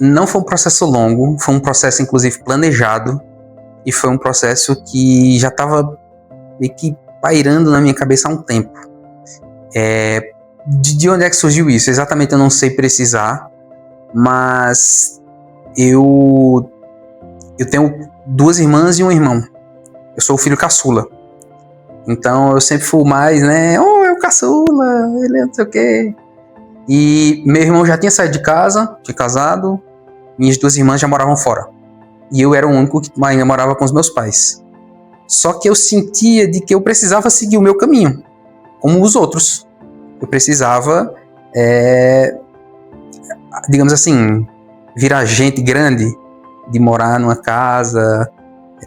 Não foi um processo longo, foi um processo inclusive planejado, e foi um processo que já estava meio que pairando na minha cabeça há um tempo. De onde é que surgiu isso? Exatamente eu não sei precisar, mas eu tenho 2 irmãs e um irmão. Eu sou o filho caçula. Então eu sempre fui mais, né? Oh, é o caçula, ele é não sei o quê. E meu irmão já tinha saído de casa, tinha casado, minhas 2 irmãs já moravam fora. E eu era o único que ainda morava com os meus pais. Só que eu sentia de que eu precisava seguir o meu caminho, como os outros. Eu precisava, digamos assim, virar gente grande, de morar numa casa,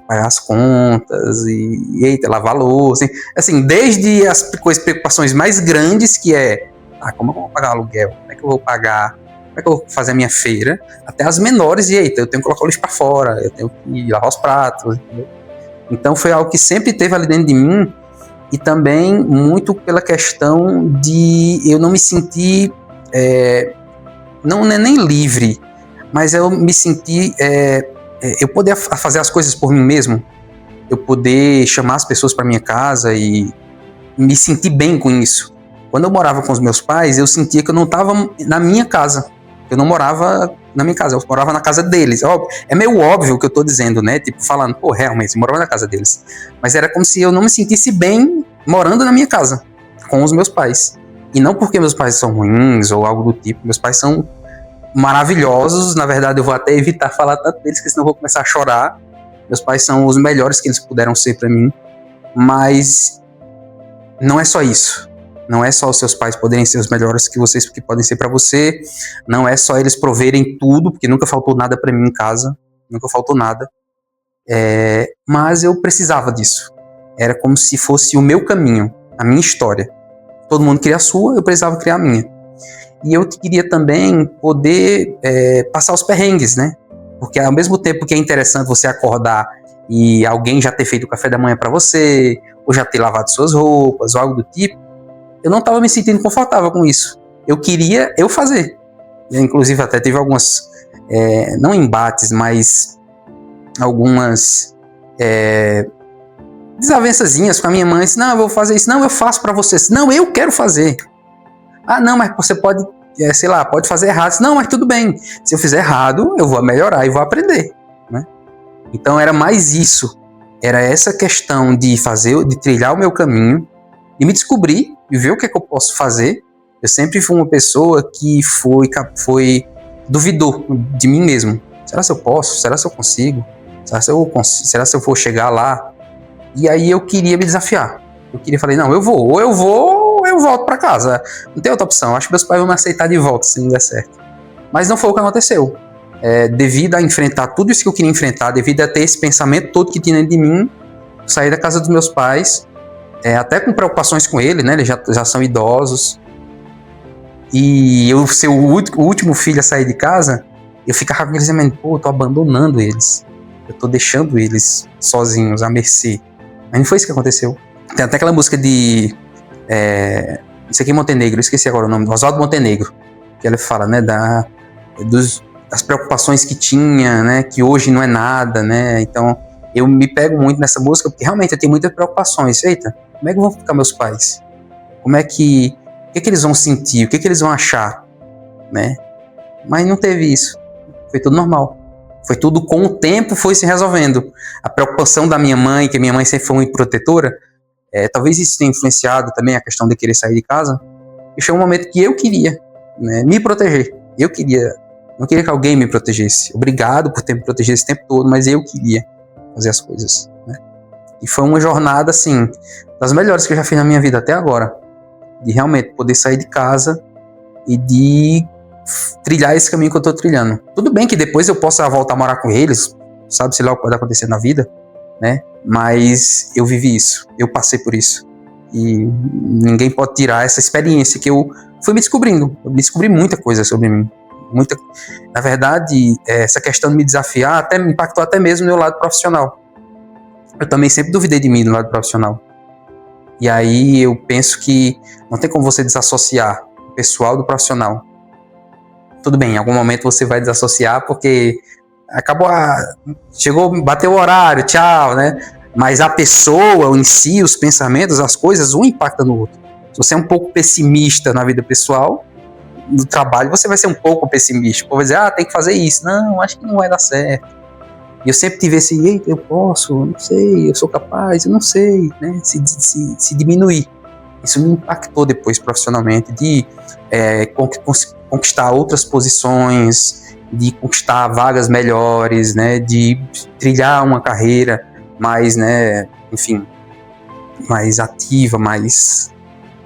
pagar as contas e lavar louça. Assim, desde as preocupações mais grandes, que é como eu vou pagar aluguel? Como é que eu vou pagar? Como é que eu vou fazer a minha feira? Até as menores, eu tenho que colocar o lixo para fora, eu tenho que lavar os pratos. Entendeu? Então foi algo que sempre teve ali dentro de mim, e também muito pela questão de eu não me sentir, não é nem livre, mas eu me sentir, eu poder fazer as coisas por mim mesmo, eu poder chamar as pessoas para minha casa e me sentir bem com isso. Quando eu morava com os meus pais, eu sentia que eu não estava na minha casa. Eu não morava na minha casa, eu morava na casa deles. É meio óbvio o que eu estou dizendo, né? Tipo, falando, pô, realmente, eu morava na casa deles. Mas era como se eu não me sentisse bem morando na minha casa, com os meus pais. E não porque meus pais são ruins ou algo do tipo. Meus pais são maravilhosos. Na verdade, eu vou até evitar falar tanto deles, porque senão eu vou começar a chorar. Meus pais são os melhores que eles puderam ser para mim. Mas não é só isso. Não é só os seus pais poderem ser os melhores que podem ser para você. Não é só eles proverem tudo, porque nunca faltou nada para mim em casa. Nunca faltou nada. Mas eu precisava disso. Era como se fosse o meu caminho, a minha história. Todo mundo cria a sua, eu precisava criar a minha. E eu queria também poder passar os perrengues, né? Porque ao mesmo tempo que é interessante você acordar e alguém já ter feito o café da manhã para você, ou já ter lavado suas roupas, ou algo do tipo, eu não estava me sentindo confortável com isso. Eu queria fazer. Inclusive até teve algumas, não embates, mas algumas desavençazinhas com a minha mãe. Não, eu vou fazer isso. Não, eu faço para você. Não, eu quero fazer. Ah, não, mas você pode, pode fazer errado. Não, mas tudo bem. Se eu fizer errado, eu vou melhorar e vou aprender, né? Então era mais isso. Era essa questão de trilhar o meu caminho, de me descobrir e ver o que é que eu posso fazer. Eu sempre fui uma pessoa que duvidou de mim mesmo. Será se eu posso? Será se eu consigo? Será se eu vou chegar lá? E aí eu queria me desafiar. Eu queria falar, não, eu vou, ou eu volto para casa. Não tem outra opção. Acho que meus pais vão me aceitar de volta se não der certo. Mas não foi o que aconteceu. Devido a enfrentar tudo isso que eu queria enfrentar, devido a ter esse pensamento todo que tinha dentro de mim, saí da casa dos meus pais, até com preocupações com ele, né? Eles já são idosos. E eu ser o último filho a sair de casa, eu ficava com eles dizendo, pô, eu tô abandonando eles. Eu tô deixando eles sozinhos, à mercê. Mas não foi isso que aconteceu. Tem até aquela música de... não sei quem, Montenegro, eu esqueci agora o nome, Oswaldo Montenegro, que ele fala, né, das preocupações que tinha, né, que hoje não é nada, né? Então eu me pego muito nessa música, porque realmente eu tenho muitas preocupações. Eita, como é que vão ficar meus pais? Como é que... O que eles vão sentir? O que eles vão achar? Né? Mas não teve isso. Foi tudo normal. Foi tudo com o tempo, foi se resolvendo. A preocupação da minha mãe, que a minha mãe sempre foi muito protetora, talvez isso tenha influenciado também a questão de querer sair de casa. E chegou um momento que eu queria, né, me proteger. Eu não queria que alguém me protegesse. Obrigado por ter me protegido esse tempo todo, mas eu queria fazer as coisas, né? E foi uma jornada, assim, das melhores que eu já fiz na minha vida até agora. De realmente poder sair de casa e de trilhar esse caminho que eu tô trilhando. Tudo bem que depois eu possa voltar a morar com eles, sabe, sei lá o que pode acontecer na vida, né? Mas eu vivi isso, eu passei por isso. E ninguém pode tirar essa experiência que eu fui me descobrindo. Eu descobri muita coisa sobre mim. Na verdade, essa questão de me desafiar até me impactou até mesmo no meu lado profissional. Eu também sempre duvidei de mim no lado profissional. E aí eu penso que não tem como você desassociar o pessoal do profissional. tudo bem, em algum momento você vai desassociar porque acabou, chegou, bateu o horário, tchau, né? Mas a pessoa em si, os pensamentos, as coisas, um impacta no outro. Se você é um pouco pessimista na vida pessoal, no trabalho você vai ser um pouco pessimista. Vai dizer, tem que fazer isso. Não, acho que não vai dar certo. E eu sempre tive esse, eita, eu posso, não sei, eu sou capaz, eu não sei, né? Se diminuir. Isso me impactou depois profissionalmente, de conquistar outras posições, de conquistar vagas melhores, né? De trilhar uma carreira mais, né? Enfim, mais ativa, mais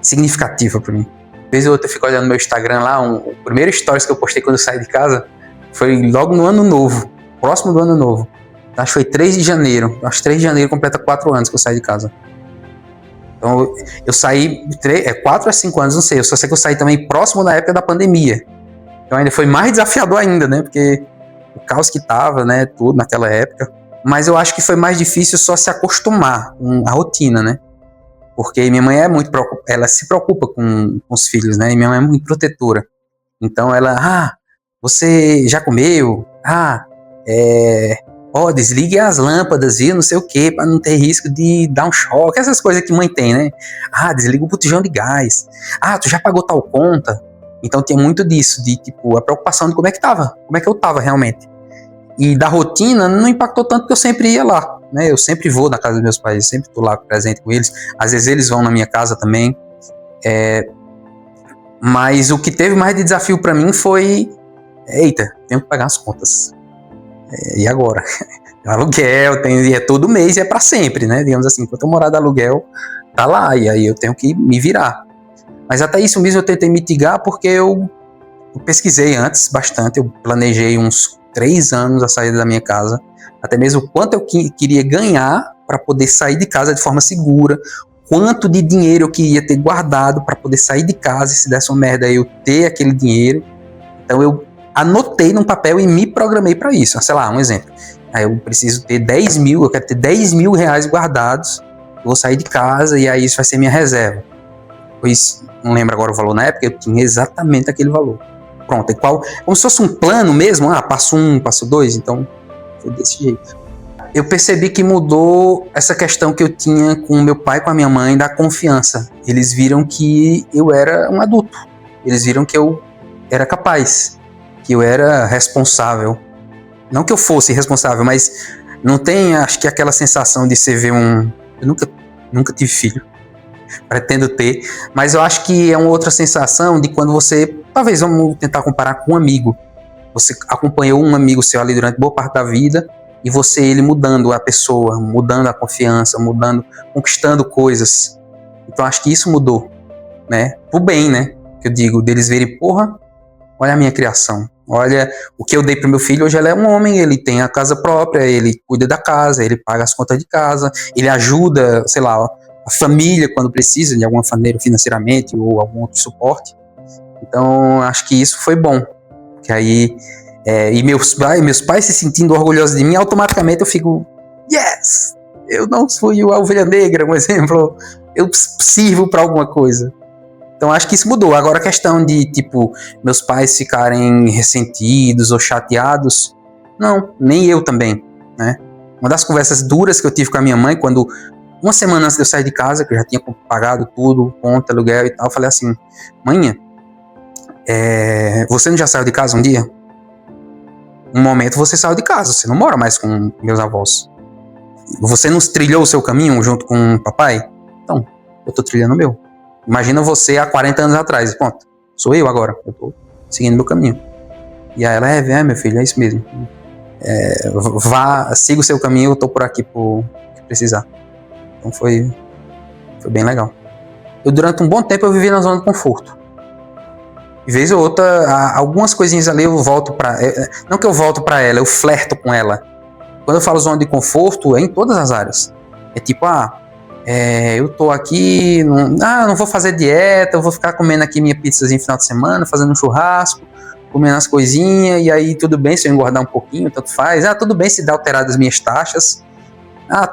significativa para mim. Uma vez ou outra eu fico olhando no meu Instagram lá, o primeiro stories que eu postei quando eu saí de casa foi logo no ano novo, próximo do ano novo. Acho que foi 3 de janeiro. Acho que 3 de janeiro completa 4 anos que eu saí de casa. Então eu saí 4 a 5 anos, não sei. Eu só sei que eu saí também próximo da época da pandemia. Então ainda foi mais desafiador ainda, né? Porque o caos que tava, né? Tudo naquela época. Mas eu acho que foi mais difícil só se acostumar com a rotina, né? Porque minha mãe é muito preocupada, ela se preocupa com os filhos, né? E minha mãe é muito protetora. Então ela, você já comeu? Desligue as lâmpadas, viu? Não sei o que, para não ter risco de dar um choque. Essas coisas que mãe tem, né? Desliga o botijão de gás. Tu já pagou tal conta? Então tinha muito disso, de tipo, a preocupação de como é que eu tava realmente. E da rotina não impactou tanto porque eu sempre ia lá, né? Eu sempre vou na casa dos meus pais, sempre tô lá presente com eles. Às vezes eles vão na minha casa também. Mas o que teve mais de desafio para mim foi, eita, tenho que pagar as contas. E agora? Aluguel, é todo mês e é para sempre, né? Digamos assim, enquanto eu morar de aluguel, tá lá, e aí eu tenho que me virar. Mas até isso mesmo eu tentei mitigar porque eu pesquisei antes bastante, eu planejei uns 3 anos a saída da minha casa, até mesmo quanto eu queria ganhar para poder sair de casa de forma segura, quanto de dinheiro eu queria ter guardado para poder sair de casa e se desse uma merda eu ter aquele dinheiro. Então eu anotei num papel e me programei para isso. Sei lá, um exemplo. Aí eu preciso ter 10 mil, eu quero ter 10 mil reais guardados, eu vou sair de casa e aí isso vai ser minha reserva. Pois, não lembro agora o valor na época, eu tinha exatamente aquele valor. Pronto, como se fosse um plano mesmo, passo 1, passo 2, então foi desse jeito. Eu percebi que mudou essa questão que eu tinha com meu pai e com a minha mãe da confiança. Eles viram que eu era um adulto, eles viram que eu era capaz, que eu era responsável. Não que eu fosse responsável, mas não tem, acho que aquela sensação de você ver Eu nunca tive filho, pretendo ter, mas eu acho que é uma outra sensação de quando você, talvez vamos tentar comparar com um amigo. Você acompanhou um amigo seu ali durante boa parte da vida e ele mudando a pessoa, mudando a confiança, conquistando coisas. Então acho que isso mudou, né? Pro bem, né? Que eu digo, deles verem, olha a minha criação, olha o que eu dei pro meu filho. Hoje ele é um homem, ele tem a casa própria, ele cuida da casa, ele paga as contas de casa, ele ajuda, sei lá, a família quando precisa de alguma maneira financeiramente ou algum outro suporte. Então acho que isso foi bom, que aí e meus pais se sentindo orgulhosos de mim, automaticamente eu fico, yes, eu não fui a ovelha negra, um exemplo, eu sirvo para alguma coisa. Então acho que isso mudou. Agora a questão de, tipo, meus pais ficarem ressentidos ou chateados, não, nem eu também, né? Uma das conversas duras que eu tive com a minha mãe, quando uma semana antes de eu sair de casa, que eu já tinha pagado tudo, conta, aluguel e tal, eu falei assim, mãe, você não já saiu de casa um dia? Um momento você saiu de casa, você não mora mais com meus avós. Você não trilhou o seu caminho junto com o papai? Então, eu tô trilhando o meu. Imagina você há 40 anos atrás, pronto, sou eu agora, eu tô seguindo meu caminho. E aí ela, meu filho, é isso mesmo. Siga o seu caminho, eu tô por aqui por precisar. Então foi bem legal. Durante um bom tempo eu vivi na zona de conforto. De vez ou outra, algumas coisinhas ali eu volto pra... Não que eu volto pra ela, eu flerto com ela. Quando eu falo zona de conforto, é em todas as áreas. É tipo, eu tô aqui, não vou fazer dieta, eu vou ficar comendo aqui minha pizzazinha no final de semana, fazendo um churrasco, comendo as coisinhas, e aí tudo bem se eu engordar um pouquinho, tanto faz. Tudo bem se dar alterado as minhas taxas.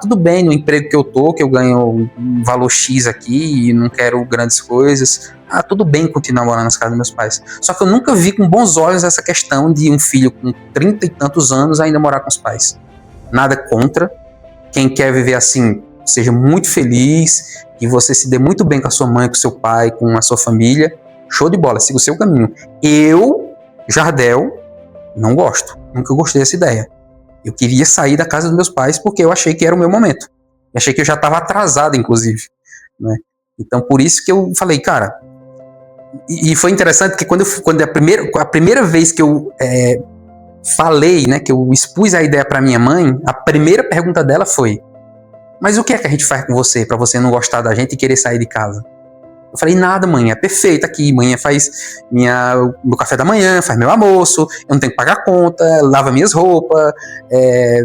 Tudo bem no emprego que eu tô, que eu ganho um valor X aqui e não quero grandes coisas. Tudo bem continuar morando nas casas dos meus pais. Só que eu nunca vi com bons olhos essa questão de um filho com 30 e tantos anos ainda morar com os pais. Nada contra. Quem quer viver assim, seja muito feliz, que você se dê muito bem com a sua mãe, com o seu pai, com a sua família. Show de bola, siga o seu caminho. Eu, Jardel, não gosto. Nunca gostei dessa ideia. Eu queria sair da casa dos meus pais porque eu achei que era o meu momento. Eu achei que eu já estava atrasado, inclusive. Né? Então, por isso que eu falei, cara... E foi interessante que quando a primeira vez que eu falei, né, que eu expus a ideia para minha mãe, a primeira pergunta dela foi: mas o que é que a gente faz com você para você não gostar da gente e querer sair de casa? Eu falei: nada, mãe, é perfeito aqui. Mãe faz meu café da manhã, faz meu almoço, eu não tenho que pagar conta, lava minhas roupas,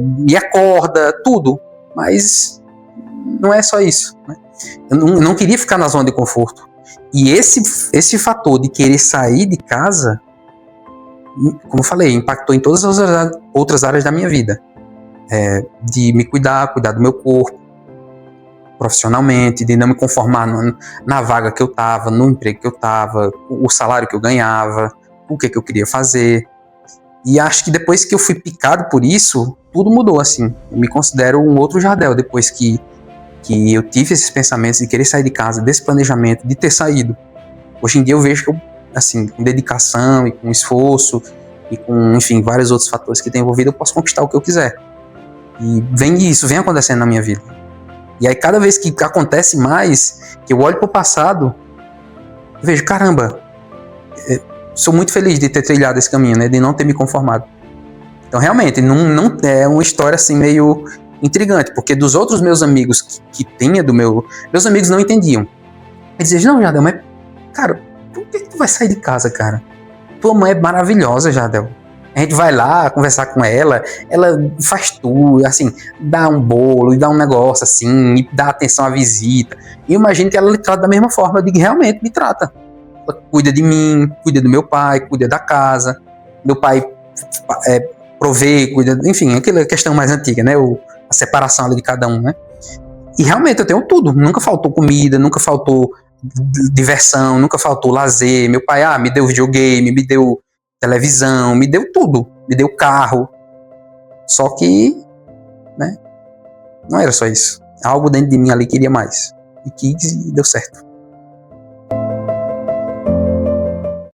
me acorda, tudo. Mas não é só isso. Né? Eu não queria ficar na zona de conforto. E esse fator de querer sair de casa, como eu falei, impactou em todas as outras áreas da minha vida. De me cuidar do meu corpo, profissionalmente, de não me conformar na vaga que eu estava, no emprego que eu estava, o salário que eu ganhava, o que eu queria fazer. E acho que depois que eu fui picado por isso, tudo mudou, assim. Eu me considero um outro Jardel depois que eu tive esses pensamentos de querer sair de casa, desse planejamento, de ter saído. Hoje em dia eu vejo que eu, assim, com dedicação e com esforço e com, enfim, vários outros fatores que tem envolvido, eu posso conquistar o que eu quiser. E vem acontecendo na minha vida. E aí cada vez que acontece mais, que eu olho pro passado, eu vejo, caramba, sou muito feliz de ter trilhado esse caminho, né, de não ter me conformado. Então realmente, não é uma história assim meio intrigante, porque dos outros meus amigos que tinha meus amigos não entendiam. Eles diziam: não, Jardel, mas, cara, por que tu vai sair de casa, cara? Tua mãe é maravilhosa, Jardel. A gente vai lá conversar com ela faz tudo, assim, dá um bolo e dá um negócio assim, e dá atenção à visita. E eu imagino que ela lhe trata da mesma forma, eu digo, realmente me trata. Ela cuida de mim, cuida do meu pai, cuida da casa. Meu pai provê, cuida, enfim, aquela questão mais antiga, né? A separação ali de cada um, né? E realmente eu tenho tudo. Nunca faltou comida, nunca faltou diversão, nunca faltou lazer. Meu pai, me deu videogame, me deu televisão, me deu tudo, me deu carro. Só que, né, não era só isso. Algo dentro de mim ali queria mais. E quis e deu certo.